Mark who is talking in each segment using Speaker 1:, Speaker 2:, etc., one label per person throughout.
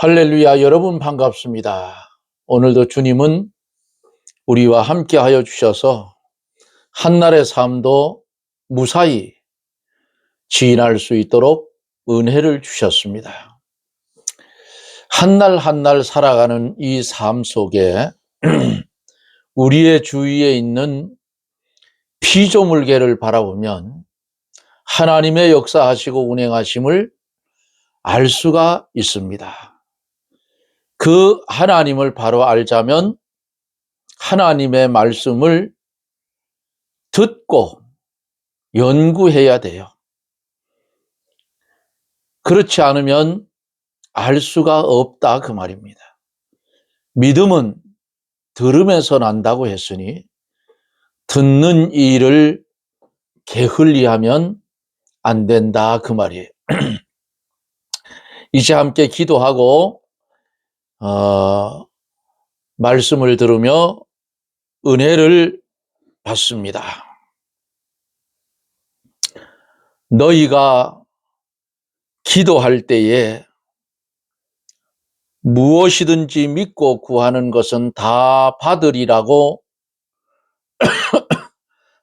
Speaker 1: 할렐루야, 여러분 반갑습니다. 오늘도 주님은 우리와 함께 하여 주셔서 한날의 삶도 무사히 지날 수 있도록 은혜를 주셨습니다. 한날 한날 살아가는 이 삶 속에 우리의 주위에 있는 피조물계를 바라보면 하나님의 역사하시고 운행하심을 알 수가 있습니다. 그 하나님을 바로 알자면 하나님의 말씀을 듣고 연구해야 돼요. 그렇지 않으면 알 수가 없다 그 말입니다. 믿음은 들음에서 난다고 했으니 듣는 일을 게을리하면 안 된다 그 말이에요. 이제 함께 기도하고 말씀을 들으며 은혜를 받습니다. 너희가 기도할 때에 무엇이든지 믿고 구하는 것은 다 받으리라고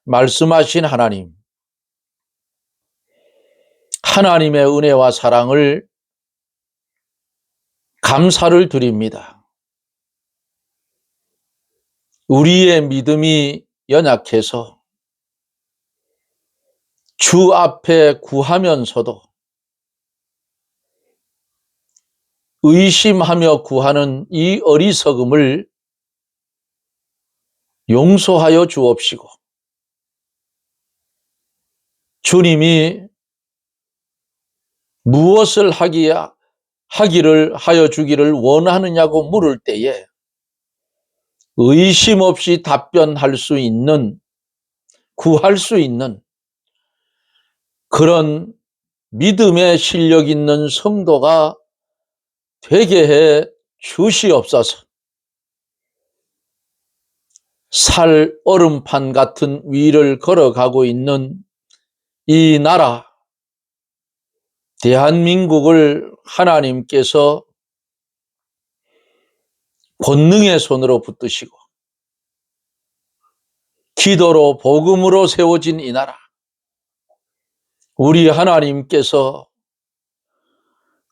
Speaker 1: 말씀하신 하나님, 하나님의 은혜와 사랑을 감사를 드립니다. 우리의 믿음이 연약해서 주 앞에 구하면서도 의심하며 구하는 이 어리석음을 용서하여 주옵시고 주님이 무엇을 하기를 하여 주기를 원하느냐고 물을 때에 의심 없이 답변할 수 있는, 구할 수 있는 그런 믿음의 실력 있는 성도가 되게 해 주시옵소서. 살 얼음판 같은 위를 걸어가고 있는 이 나라, 대한민국을 하나님께서 권능의 손으로 붙드시고 기도로 복음으로 세워진 이 나라, 우리 하나님께서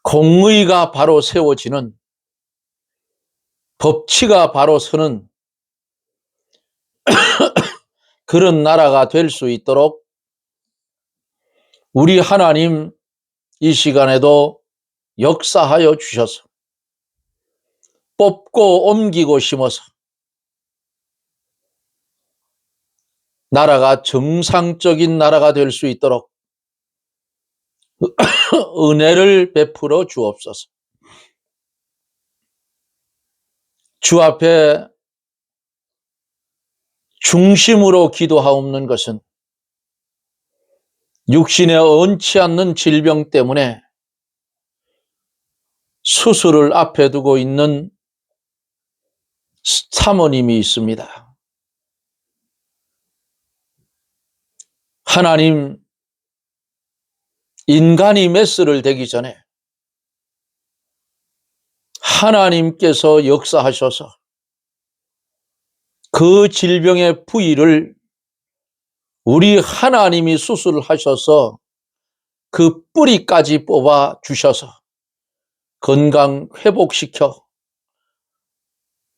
Speaker 1: 공의가 바로 세워지는, 법치가 바로 서는 그런 나라가 될 수 있도록 우리 하나님 이 시간에도 역사하여 주셔서 뽑고 옮기고 심어서 나라가 정상적인 나라가 될 수 있도록 은혜를 베풀어 주옵소서. 주 앞에 중심으로 기도하옵는 것은 육신에 얹지 않는 질병 때문에 수술을 앞에 두고 있는 사모님이 있습니다. 하나님, 인간이 메스를 대기 전에 하나님께서 역사하셔서 그 질병의 부위를 우리 하나님이 수술하셔서 그 뿌리까지 뽑아 주셔서 건강 회복시켜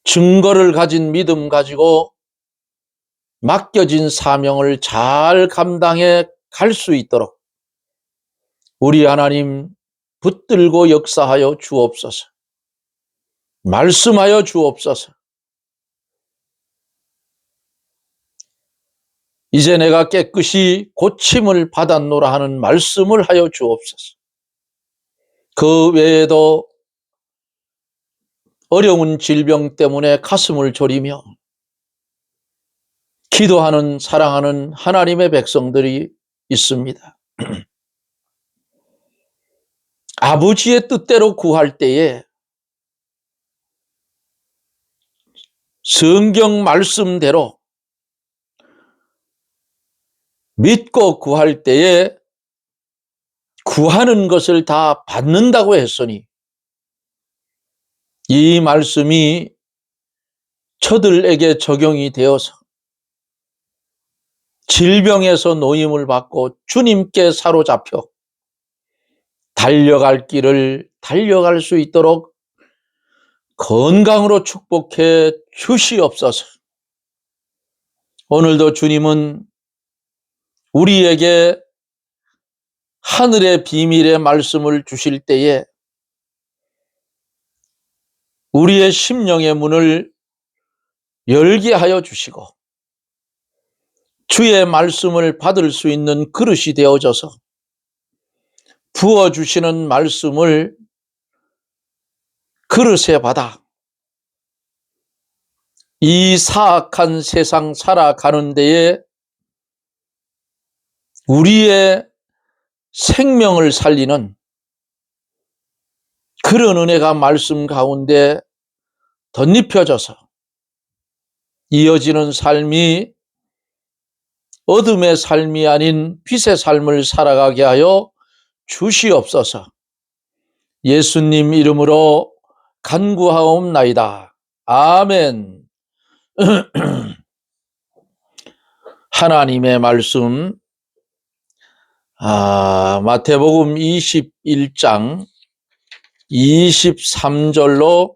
Speaker 1: 증거를 가진 믿음 가지고 맡겨진 사명을 잘 감당해 갈 수 있도록 우리 하나님 붙들고 역사하여 주옵소서. 말씀하여 주옵소서. 이제 내가 깨끗이 고침을 받았노라 하는 말씀을 하여 주옵소서. 그 외에도 어려운 질병 때문에 가슴을 졸이며 기도하는 사랑하는 하나님의 백성들이 있습니다. 아버지의 뜻대로 구할 때에 성경 말씀대로 믿고 구할 때에 구하는 것을 다 받는다고 했으니 이 말씀이 저들에게 적용이 되어서 질병에서 노임을 받고 주님께 사로잡혀 달려갈 길을 달려갈 수 있도록 건강으로 축복해 주시옵소서. 오늘도 주님은 우리에게 하늘의 비밀의 말씀을 주실 때에 우리의 심령의 문을 열게 하여 주시고 주의 말씀을 받을 수 있는 그릇이 되어져서 부어주시는 말씀을 그릇에 받아 이 사악한 세상 살아가는 데에 우리의 생명을 살리는 그런 은혜가 말씀 가운데 덧입혀져서 이어지는 삶이 어둠의 삶이 아닌 빛의 삶을 살아가게 하여 주시옵소서. 예수님 이름으로 간구하옵나이다. 아멘. 하나님의 말씀, 마태복음 21장 23절로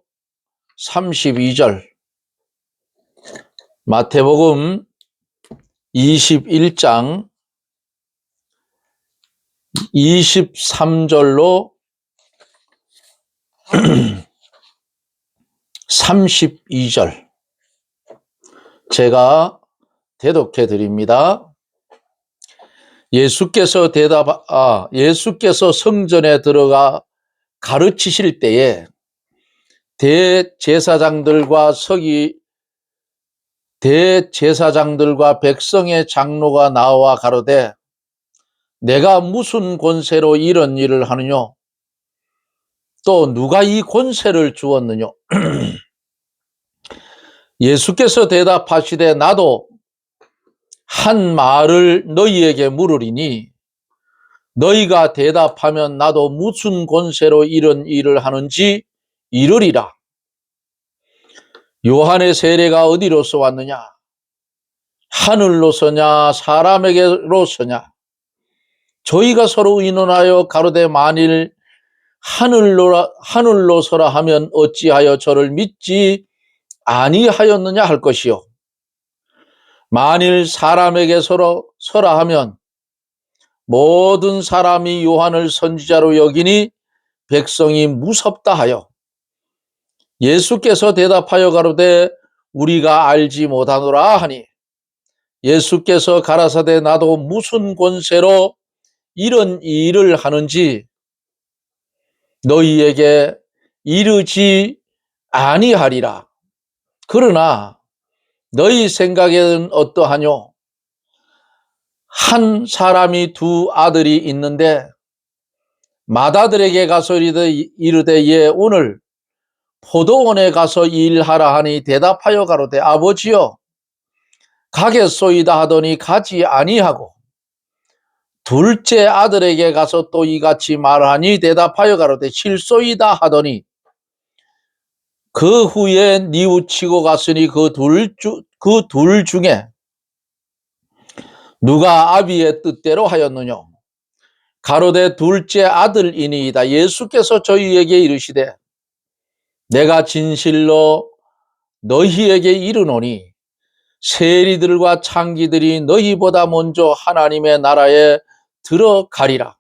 Speaker 1: 32절. 마태복음 21장 23절로 32절. 제가 대독해 드립니다. 예수께서 성전에 들어가 가르치실 때에 대제사장들과 백성의 장로가 나와 가로되 내가 무슨 권세로 이런 일을 하느냐? 또 누가 이 권세를 주었느냐? 예수께서 대답하시되 나도 한 말을 너희에게 물으리니 너희가 대답하면 나도 무슨 권세로 이런 일을 하는지 이르리라. 요한의 세례가 어디로서 왔느냐? 하늘로서냐 사람에게로서냐? 저희가 서로 의논하여 가로되 만일 하늘로서라 하면 어찌하여 저를 믿지 아니하였느냐 할 것이요. 만일 사람에게 서라 하면 모든 사람이 요한을 선지자로 여기니 백성이 무섭다 하여 예수께서 대답하여 가로되 우리가 알지 못하노라 하니 예수께서 가라사대 나도 무슨 권세로 이런 일을 하는지 너희에게 이르지 아니하리라. 그러나 너희 생각에는 어떠하뇨? 한 사람이 두 아들이 있는데 맏아들에게 가서 이르되 예 오늘 포도원에 가서 일하라 하니 대답하여 가로되 아버지여 가겠소이다 하더니 가지 아니하고 둘째 아들에게 가서 또 이같이 말하니 대답하여 가로되 실소이다 하더니 그 후에 뉘우치고 갔으니 그 둘 중에 누가 아비의 뜻대로 하였느냐? 가로되 둘째 아들이니이다. 예수께서 저희에게 이르시되 내가 진실로 너희에게 이르노니 세리들과 창기들이 너희보다 먼저 하나님의 나라에 들어가리라.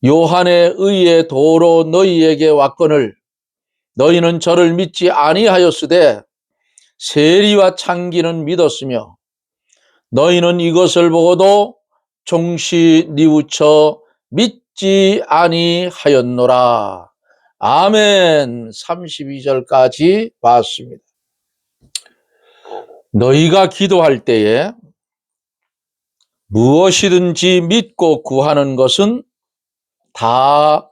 Speaker 1: 요한의 의의 도로 너희에게 왔거늘 너희는 저를 믿지 아니하였으되 세리와 창기는 믿었으며 너희는 이것을 보고도 종시 뉘우쳐 믿지 아니하였노라. 아멘. 32절까지 봤습니다. 너희가 기도할 때에 무엇이든지 믿고 구하는 것은 다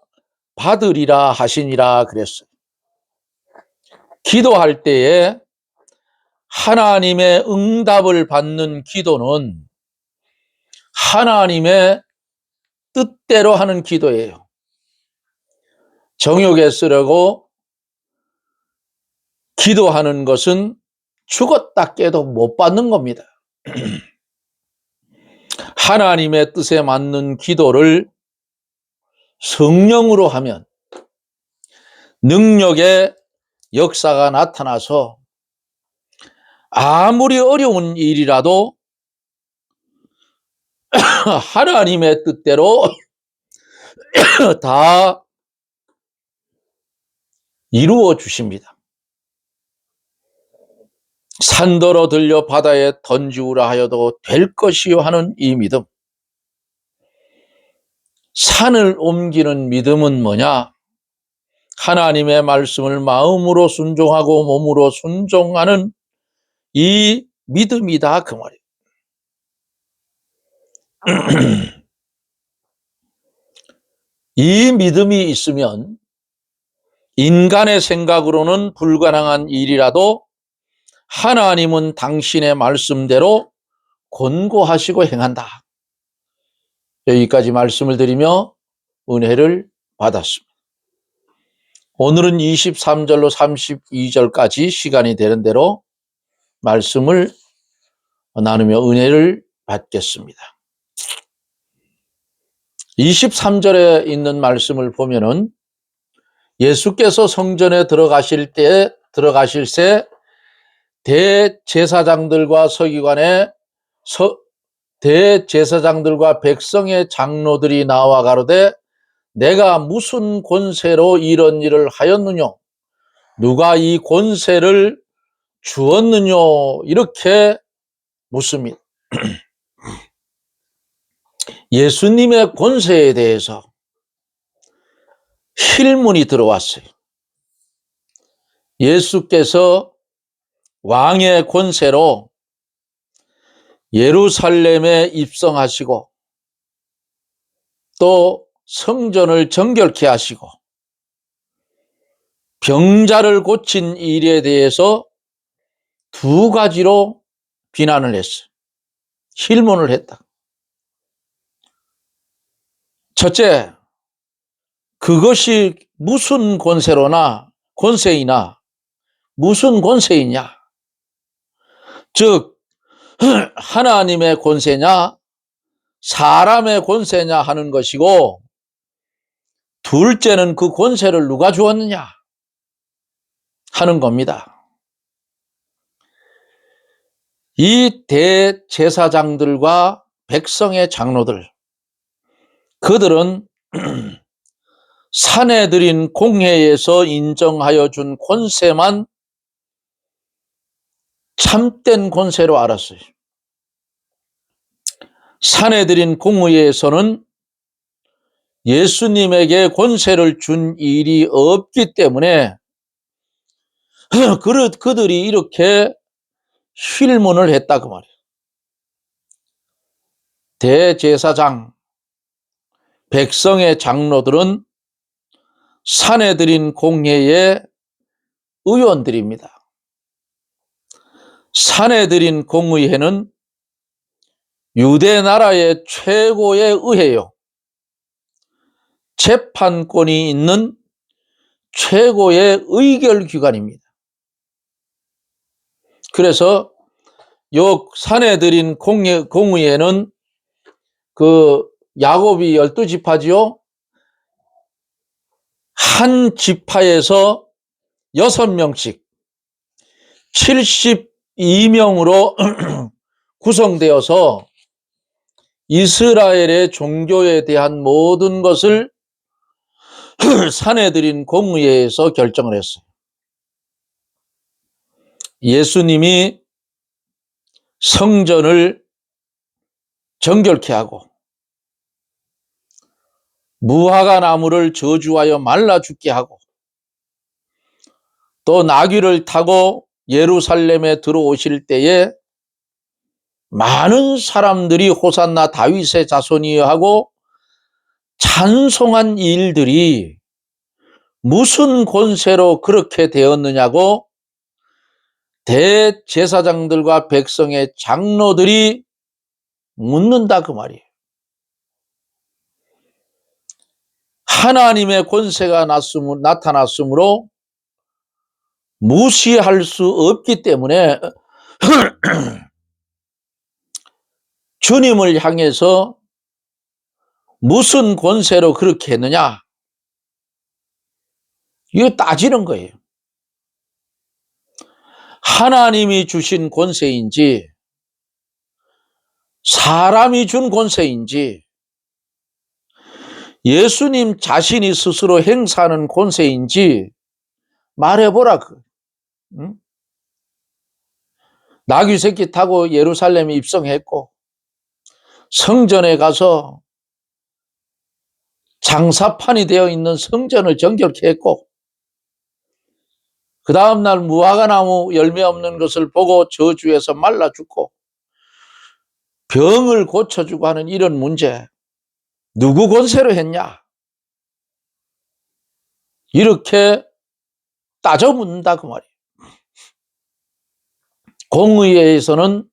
Speaker 1: 받으리라 하시니라 그랬어요. 기도할 때에 하나님의 응답을 받는 기도는 하나님의 뜻대로 하는 기도예요. 정욕에 쓰려고 기도하는 것은 죽었다 깨도 못 받는 겁니다. 하나님의 뜻에 맞는 기도를 성령으로 하면 능력의 역사가 나타나서 아무리 어려운 일이라도 하나님의 뜻대로 다 이루어 주십니다. 산더러 들려 바다에 던지우라 하여도 될 것이요 하는 이 믿음. 산을 옮기는 믿음은 뭐냐? 하나님의 말씀을 마음으로 순종하고 몸으로 순종하는 이 믿음이다 그 말이에요. 이 믿음이 있으면 인간의 생각으로는 불가능한 일이라도 하나님은 당신의 말씀대로 권고하시고 행한다. 여기까지 말씀을 드리며 은혜를 받았습니다. 오늘은 23절로 32절까지 시간이 되는 대로 말씀을 나누며 은혜를 받겠습니다. 23절에 있는 말씀을 보면은 예수께서 성전에 들어가실 새 대제사장들과 대제사장들과 백성의 장로들이 나와 가로되 내가 무슨 권세로 이런 일을 하였느냐? 누가 이 권세를 주었느냐? 이렇게 묻습니다. 예수님의 권세에 대해서 힐문이 들어왔어요. 예수께서 왕의 권세로 예루살렘에 입성하시고 또 성전을 정결케 하시고 병자를 고친 일에 대해서 두 가지로 비난을 했어요. 힐문을 했다. 첫째, 그것이 무슨 권세이나 무슨 권세이냐? 즉 하나님의 권세냐 사람의 권세냐 하는 것이고, 둘째는 그 권세를 누가 주었느냐 하는 겁니다. 이 대제사장들과 백성의 장로들, 그들은 산해드린 공회에서 인정하여 준 권세만 참된 권세로 알았어요. 산해드린 공회에서는 예수님에게 권세를 준 일이 없기 때문에 그들이 이렇게 힐문을 했다 그 말이에요. 대제사장, 백성의 장로들은 산해드린 공회의 의원들입니다. 산해드린 공의회는 유대 나라의 최고의 의회요, 재판권이 있는 최고의 의결기관입니다. 그래서 요 산해드린 공의회는 그 야곱이 12지파지요. 한 지파에서 6명씩 72명으로 구성되어서 이스라엘의 종교에 대한 모든 것을 산해드린 공의회에서 결정을 했어요. 예수님이 성전을 정결케 하고 무화과 나무를 저주하여 말라 죽게 하고 또 나귀를 타고 예루살렘에 들어오실 때에 많은 사람들이 호산나 다윗의 자손이여 하고 찬송한 일들이 무슨 권세로 그렇게 되었느냐고 대제사장들과 백성의 장로들이 묻는다 그 말이에요. 하나님의 권세가 나타났으므로 무시할 수 없기 때문에 주님을 향해서 무슨 권세로 그렇게 했느냐? 이거 따지는 거예요. 하나님이 주신 권세인지 사람이 준 권세인지 예수님 자신이 스스로 행사하는 권세인지 말해보라. 응? 나귀 새끼 타고 예루살렘에 입성했고 성전에 가서 장사판이 되어 있는 성전을 정결케 했고 그 다음날 무화과나무 열매 없는 것을 보고 저주해서 말라 죽고 병을 고쳐주고 하는 이런 문제 누구 권세로 했냐? 이렇게 따져 묻는다 그 말이에요. 공의회에서는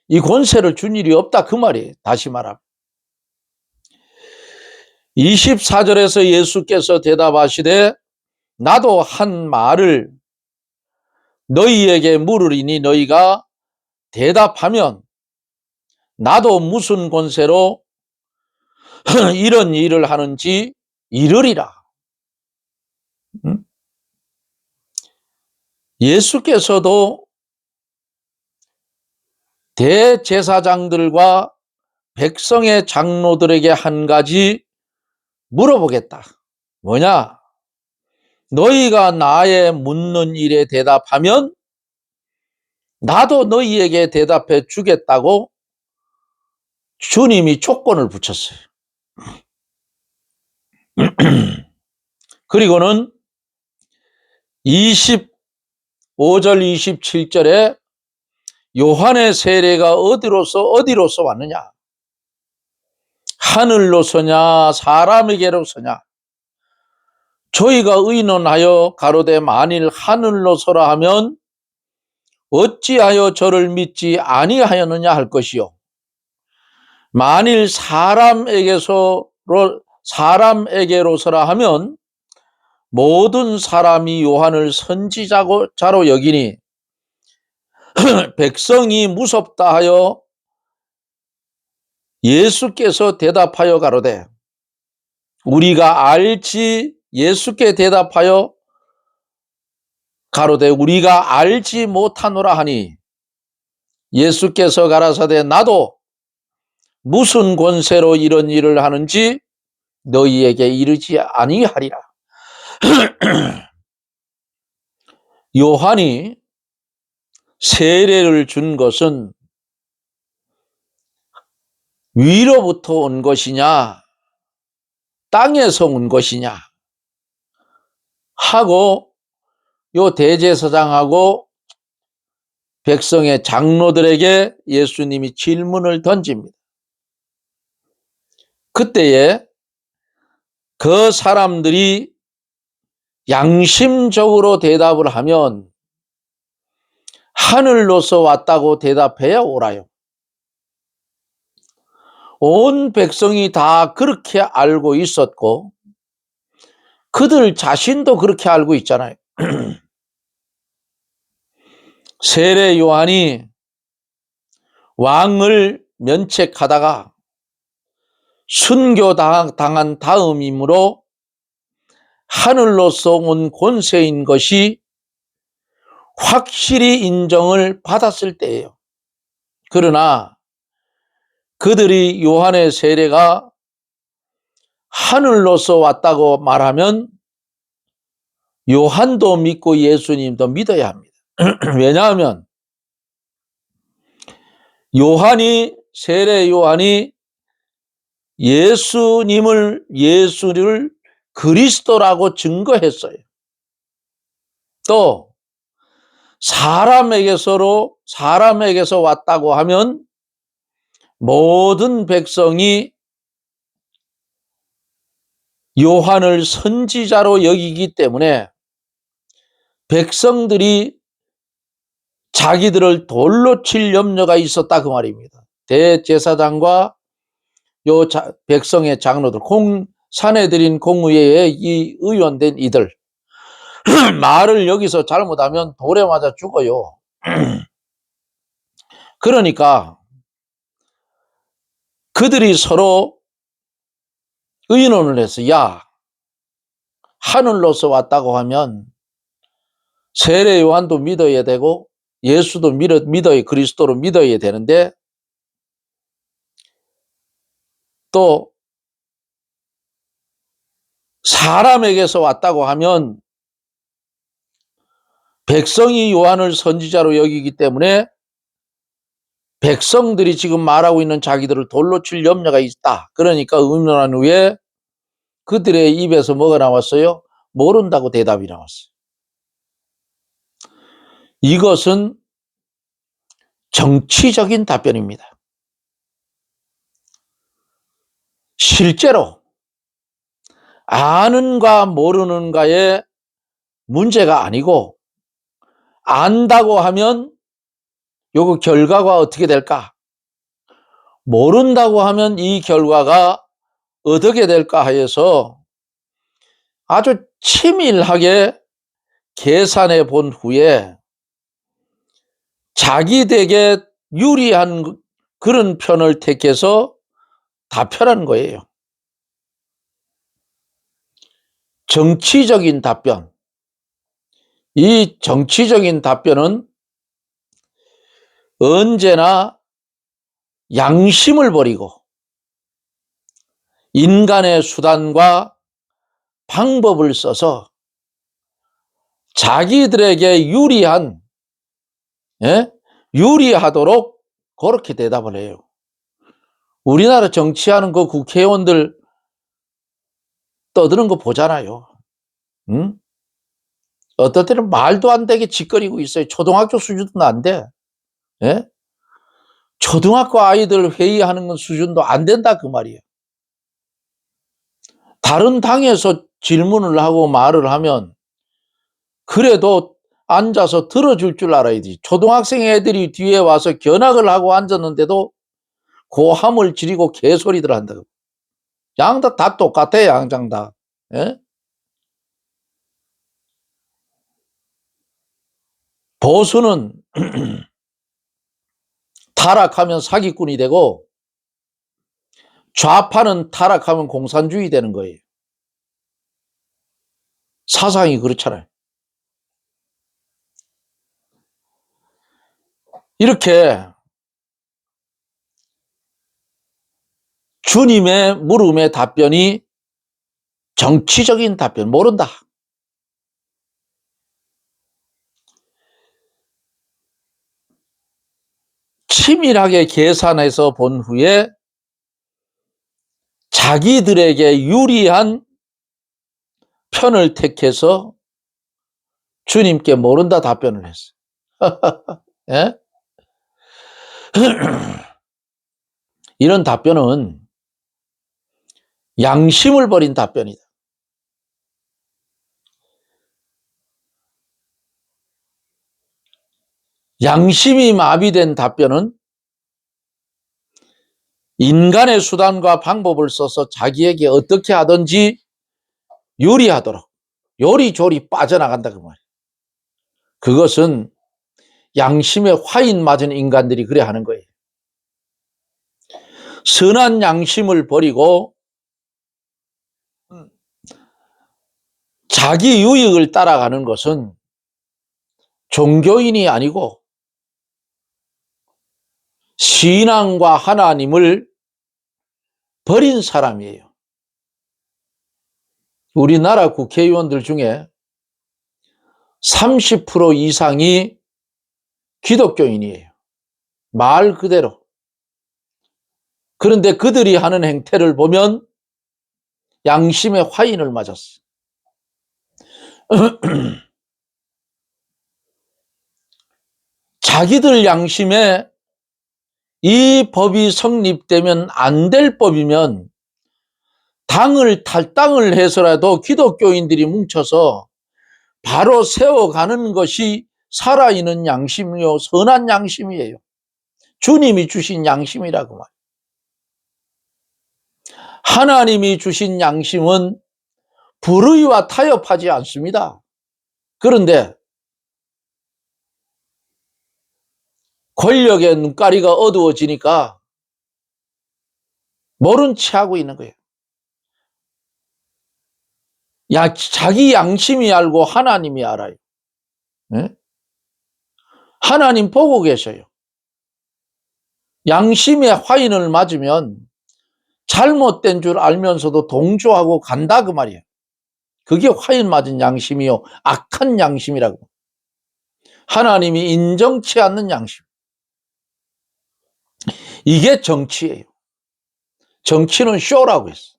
Speaker 1: 이 권세를 준 일이 없다 그 말이에요. 다시 말하면 24절에서 예수께서 대답하시되 나도 한 말을 너희에게 물으리니 너희가 대답하면 나도 무슨 권세로 이런 일을 하는지 이르리라. 예수께서도 대제사장들과 백성의 장로들에게 한 가지 물어보겠다. 뭐냐? 너희가 나의 묻는 일에 대답하면 나도 너희에게 대답해 주겠다고 주님이 조건을 붙였어요. 그리고는 25절 27절에 요한의 세례가 어디로서 왔느냐? 하늘로서냐 사람에게로서냐? 저희가 의논하여 가로되 만일 하늘로서라 하면 어찌하여 저를 믿지 아니하였느냐 할 것이요. 만일 사람에게로서라 하면 모든 사람이 요한을 선지자로 여기니 백성이 무섭다 하여 예수께서 대답하여 가로되 우리가 알지 예수께 대답하여 가로되 우리가 알지 못하노라 하니 예수께서 가라사대 나도 무슨 권세로 이런 일을 하는지 너희에게 이르지 아니하리라. 요한이 세례를 준 것은 위로부터 온 것이냐 땅에서 온 것이냐 하고 요 대제사장하고 백성의 장로들에게 예수님이 질문을 던집니다. 그때에 그 사람들이 양심적으로 대답을 하면 하늘로서 왔다고 대답해야 옳아요. 온 백성이 다 그렇게 알고 있었고 그들 자신도 그렇게 알고 있잖아요. 세례 요한이 왕을 면책하다가 순교당한 다음이므로 하늘로서 온 권세인 것이 확실히 인정을 받았을 때예요. 그러나 그들이 요한의 세례가 하늘로서 왔다고 말하면 요한도 믿고 예수님도 믿어야 합니다. 왜냐하면 세례 요한이 예수를 그리스도라고 증거했어요. 또 사람에게서 왔다고 하면 모든 백성이 요한을 선지자로 여기기 때문에 백성들이 자기들을 돌로 칠 염려가 있었다 그 말입니다. 대제사장과 백성의 장로들, 사내들인 공의회의 이 의원된 이들 말을 여기서 잘못하면 돌에 맞아 죽어요. 그러니까 그들이 서로 의논을 해서 야, 하늘로서 왔다고 하면 세례 요한도 믿어야 되고 예수도 믿어야 그리스도로 믿어야 되는데 또 사람에게서 왔다고 하면 백성이 요한을 선지자로 여기기 때문에 백성들이 지금 말하고 있는 자기들을 돌로 칠 염려가 있다. 그러니까 의논한 후에 그들의 입에서 뭐가 나왔어요? 모른다고 대답이 나왔어요. 이것은 정치적인 답변입니다. 실제로 아는가 모르는가의 문제가 아니고 안다고 하면 요거 결과가 어떻게 될까? 모른다고 하면 이 결과가 어떻게 될까 하여서 아주 치밀하게 계산해 본 후에 자기에게 유리한 그런 편을 택해서 답변한 거예요. 정치적인 답변. 이 정치적인 답변은 언제나 양심을 버리고 인간의 수단과 방법을 써서 자기들에게 유리하도록 그렇게 대답을 해요. 우리나라 정치하는 그 국회의원들 떠드는 거 보잖아요. 응? 어떨 때는 말도 안 되게 짓거리고 있어요. 초등학교 수준도 안 돼. 예? 초등학교 아이들 회의하는 수준도 안 된다 그 말이에요. 다른 당에서 질문을 하고 말을 하면 그래도 앉아서 들어줄 줄 알아야지. 초등학생 애들이 뒤에 와서 견학을 하고 앉았는데도 고함을 지르고 개소리들 한다고. 양다 다 똑같아, 양장 다. 예? 보수는 타락하면 사기꾼이 되고 좌파는 타락하면 공산주의 되는 거예요. 사상이 그렇잖아요. 이렇게 주님의 물음의 답변이 정치적인 답변, 모른다. 치밀하게 계산해서 본 후에 자기들에게 유리한 편을 택해서 주님께 모른다 답변을 했어요. 예? 이런 답변은 양심을 버린 답변이다. 양심이 마비된 답변은 인간의 수단과 방법을 써서 자기에게 어떻게 하든지 유리하도록 요리조리 빠져나간다 그 말이에요. 그것은 양심에 화인 맞은 인간들이 그래 하는 거예요. 선한 양심을 버리고 자기 유익을 따라가는 것은 종교인이 아니고 신앙과 하나님을 버린 사람이에요. 우리나라 국회의원들 중에 30% 이상이 기독교인이에요. 말 그대로. 그런데 그들이 하는 행태를 보면 양심의 화인을 맞았어요. 자기들 양심에 이 법이 성립되면 안 될 법이면 당을 탈당을 해서라도 기독교인들이 뭉쳐서 바로 세워가는 것이 살아있는 양심이요 선한 양심이에요. 주님이 주신 양심이라고 말해요. 하나님이 주신 양심은 불의와 타협하지 않습니다. 그런데 권력의 눈가리가 어두워지니까 모른 체 하고 있는 거예요. 자기 양심이 알고 하나님이 알아요. 네? 하나님 보고 계셔요. 양심의 화인을 맞으면 잘못된 줄 알면서도 동조하고 간다 그 말이에요. 그게 화인 맞은 양심이요. 악한 양심이라고. 하나님이 인정치 않는 양심. 이게 정치예요. 정치는 쇼라고 했어.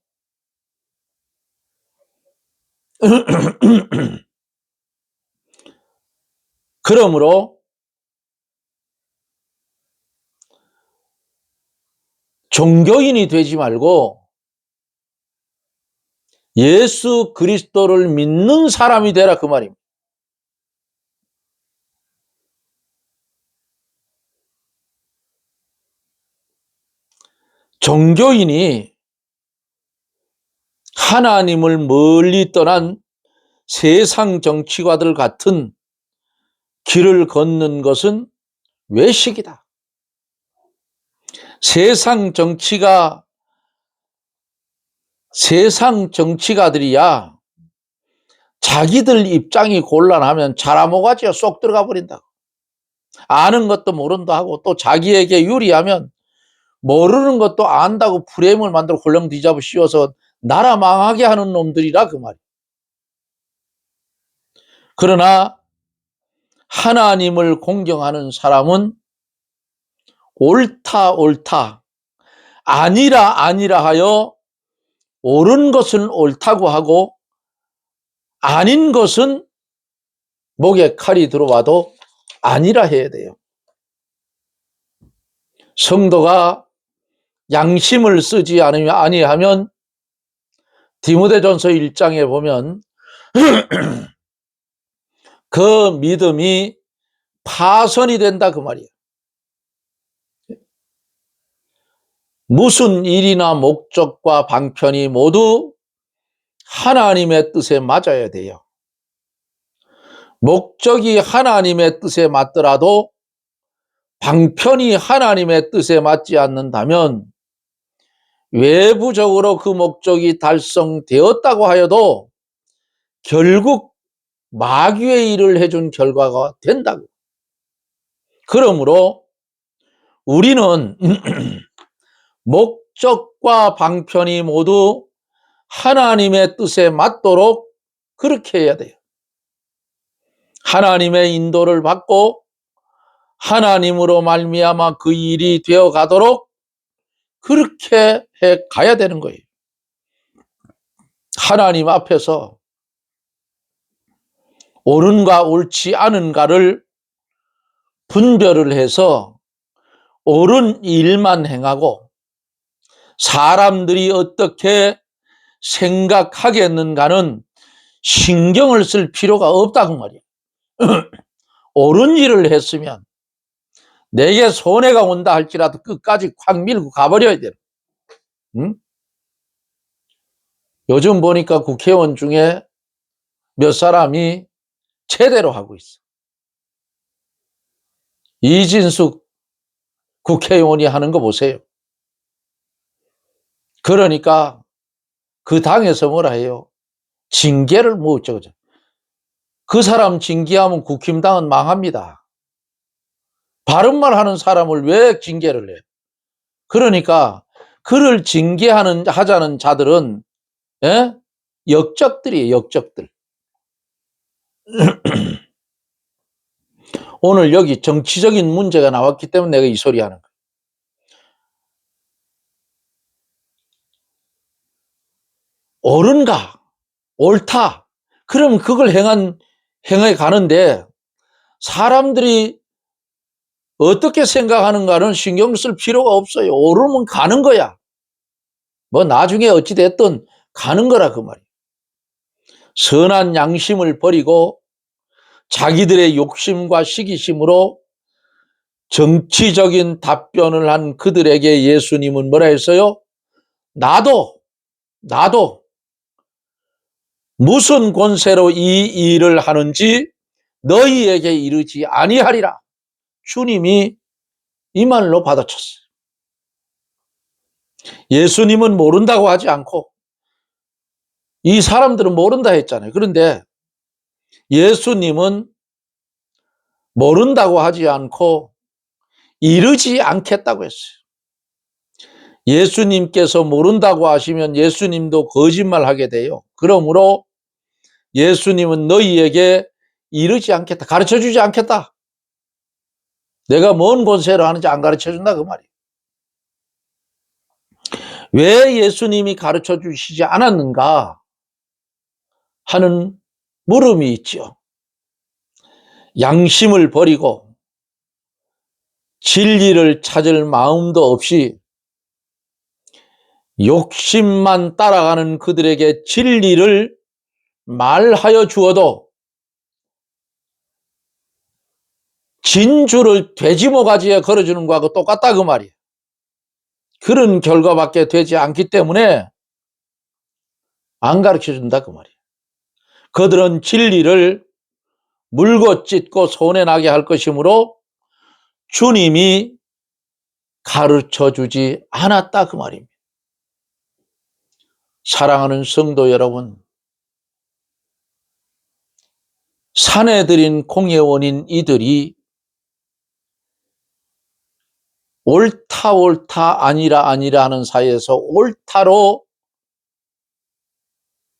Speaker 1: 그러므로 종교인이 되지 말고 예수 그리스도를 믿는 사람이 되라 그 말입니다. 종교인이 하나님을 멀리 떠난 세상 정치가들 같은 길을 걷는 것은 외식이다. 세상 정치가들이야 자기들 입장이 곤란하면 자라모가지가 쏙 들어가 버린다. 아는 것도 모른다 하고 또 자기에게 유리하면 모르는 것도 안다고 프레임을 만들어 홀령 뒤잡아 씌워서 나라 망하게 하는 놈들이라 그 말이야. 그러나 하나님을 공경하는 사람은 옳다 아니라 하여 옳은 것은 옳다고 하고 아닌 것은 목에 칼이 들어와도 아니라 해야 돼요. 성도가 양심을 쓰지 아니하면 디모데전서 1장에 보면 그 믿음이 파손이 된다 그 말이에요. 무슨 일이나 목적과 방편이 모두 하나님의 뜻에 맞아야 돼요. 목적이 하나님의 뜻에 맞더라도 방편이 하나님의 뜻에 맞지 않는다면 외부적으로 그 목적이 달성되었다고 하여도 결국 마귀의 일을 해준 결과가 된다고. 그러므로 우리는 목적과 방편이 모두 하나님의 뜻에 맞도록 그렇게 해야 돼요. 하나님의 인도를 받고 하나님으로 말미암아 그 일이 되어 가도록 그렇게 해 가야 되는 거예요. 하나님 앞에서 옳은가 옳지 않은가를 분별을 해서 옳은 일만 행하고 사람들이 어떻게 생각하겠는가는 신경을 쓸 필요가 없다고 말이에요. 옳은 일을 했으면 내게 손해가 온다 할지라도 끝까지 콱 밀고 가버려야 돼요. 응? 요즘 보니까 국회의원 중에 몇 사람이 제대로 하고 있어. 이진숙 국회의원이 하는 거 보세요. 그러니까 그 당에서 뭐라 해요? 징계를 뭐 어쩌고저쩌고. 그 사람 징계하면 국힘당은 망합니다. 바른말 하는 사람을 왜 징계를 해? 그러니까 그를 하자는 자들은 역적들이에요. 역적들. 오늘 여기 정치적인 문제가 나왔기 때문에 내가 이 소리 하는 거예요. 옳은가? 옳다. 그럼 그걸 행해 가는데 사람들이 어떻게 생각하는가는 신경 쓸 필요가 없어요. 옳으면 가는 거야. 뭐 나중에 어찌됐든 가는 거라 그 말이에요. 선한 양심을 버리고 자기들의 욕심과 시기심으로 정치적인 답변을 한 그들에게 예수님은 뭐라 했어요? 나도 무슨 권세로 이 일을 하는지 너희에게 이르지 아니하리라. 주님이 이 말로 받아쳤어요. 예수님은 모른다고 하지 않고 이 사람들은 모른다 했잖아요. 그런데 예수님은 모른다고 하지 않고 이르지 않겠다고 했어요. 예수님께서 모른다고 하시면 예수님도 거짓말하게 돼요. 그러므로 예수님은 너희에게 이르지 않겠다. 가르쳐주지 않겠다. 내가 뭔 권세로 하는지 안 가르쳐준다 그 말이에요. 왜 예수님이 가르쳐주시지 않았는가 하는 물음이 있죠. 양심을 버리고 진리를 찾을 마음도 없이 욕심만 따라가는 그들에게 진리를 말하여 주어도 진주를 돼지모가지에 걸어주는 거하고 똑같다 그 말이에요. 그런 결과밖에 되지 않기 때문에 안 가르쳐준다 그 말이에요. 그들은 진리를 물고 찢고 손에 나게 할 것이므로 주님이 가르쳐주지 않았다 그 말입니다. 사랑하는 성도 여러분, 산에 들인 공예원인 이들이 옳다 아니라 하는 사이에서 옳다로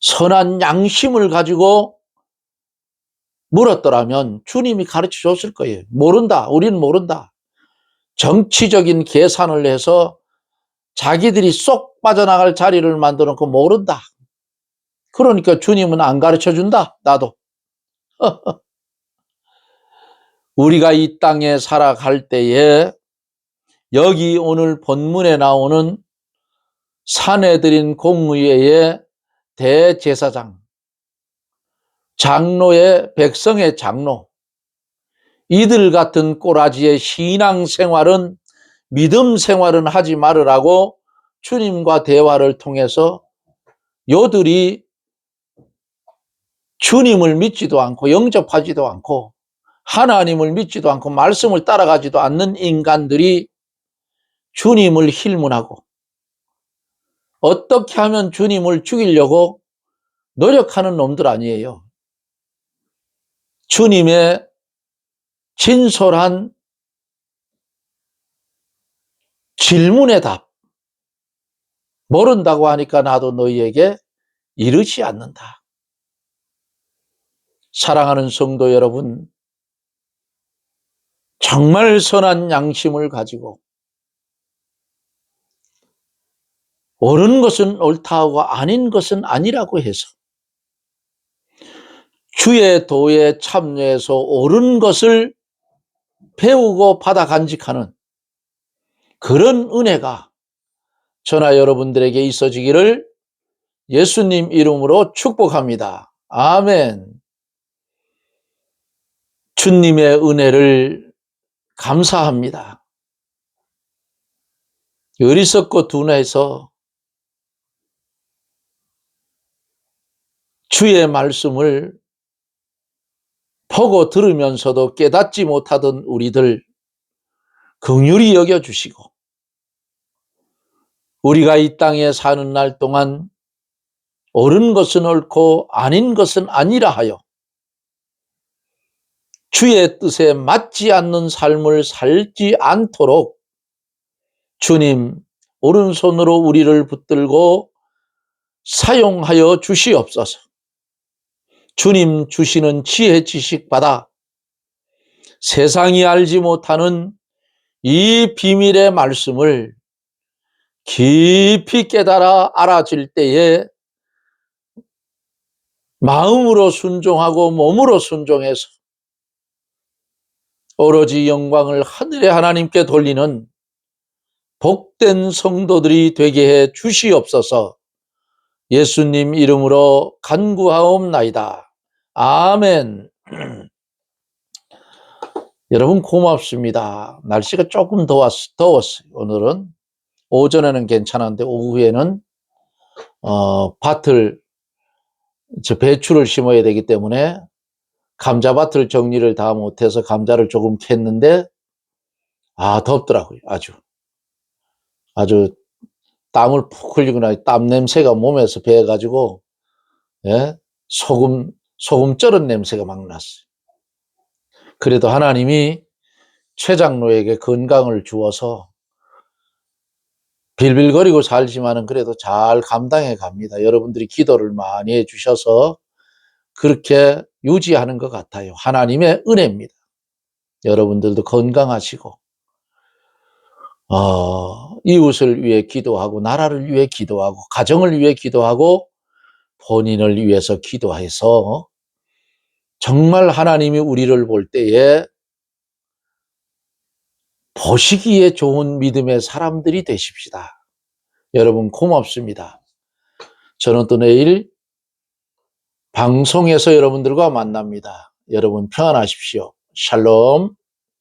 Speaker 1: 선한 양심을 가지고 물었더라면 주님이 가르쳐 줬을 거예요. 모른다. 우리는 모른다. 정치적인 계산을 해서 자기들이 쏙 빠져나갈 자리를 만들어 놓고 모른다. 그러니까 주님은 안 가르쳐 준다. 나도. 우리가 이 땅에 살아갈 때에 여기 오늘 본문에 나오는 산에 들인 공의회의 대제사장, 장로의 백성의 장로, 이들 같은 꼬라지의 신앙생활은 믿음 생활은 하지 말으라고 주님과 대화를 통해서 요들이 주님을 믿지도 않고 영접하지도 않고 하나님을 믿지도 않고 말씀을 따라가지도 않는 인간들이 주님을 힐문하고 어떻게 하면 주님을 죽이려고 노력하는 놈들 아니에요. 주님의 진솔한 질문의 답, 모른다고 하니까 나도 너희에게 이르지 않는다. 사랑하는 성도 여러분, 정말 선한 양심을 가지고 옳은 것은 옳다고 아닌 것은 아니라고 해서 주의 도에 참여해서 옳은 것을 배우고 받아 간직하는 그런 은혜가 저나 여러분들에게 있어지기를 예수님 이름으로 축복합니다. 아멘. 주님의 은혜를 감사합니다. 어리석고 둔해서 주의 말씀을 보고 들으면서도 깨닫지 못하던 우리들 긍휼히 여겨주시고 우리가 이 땅에 사는 날 동안 옳은 것은 옳고 아닌 것은 아니라 하여 주의 뜻에 맞지 않는 삶을 살지 않도록 주님 오른손으로 우리를 붙들고 사용하여 주시옵소서. 주님 주시는 지혜 지식 받아 세상이 알지 못하는 이 비밀의 말씀을 깊이 깨달아 알아질 때에 마음으로 순종하고 몸으로 순종해서 오로지 영광을 하늘의 하나님께 돌리는 복된 성도들이 되게 해 주시옵소서. 예수님 이름으로 간구하옵나이다. 아멘. 여러분 고맙습니다. 날씨가 조금 더웠어요. 오늘은 오전에는 괜찮았는데 오후에는 밭을 저 배추를 심어야 되기 때문에 감자밭을 정리를 다 못해서 감자를 조금 캤는데 덥더라고요. 아주 땀을 푹 흘리거나 땀 냄새가 몸에서 배어가지고 예? 소금 쩔은 냄새가 막 났어요. 그래도 하나님이 최 장로에게 건강을 주어서 빌빌거리고 살지만은 그래도 잘 감당해 갑니다. 여러분들이 기도를 많이 해 주셔서 그렇게 유지하는 것 같아요. 하나님의 은혜입니다. 여러분들도 건강하시고 이웃을 위해 기도하고 나라를 위해 기도하고 가정을 위해 기도하고 본인을 위해서 기도해서 정말 하나님이 우리를 볼 때에 보시기에 좋은 믿음의 사람들이 되십시다. 여러분 고맙습니다. 저는 또 내일 방송에서 여러분들과 만납니다. 여러분 평안하십시오. 샬롬.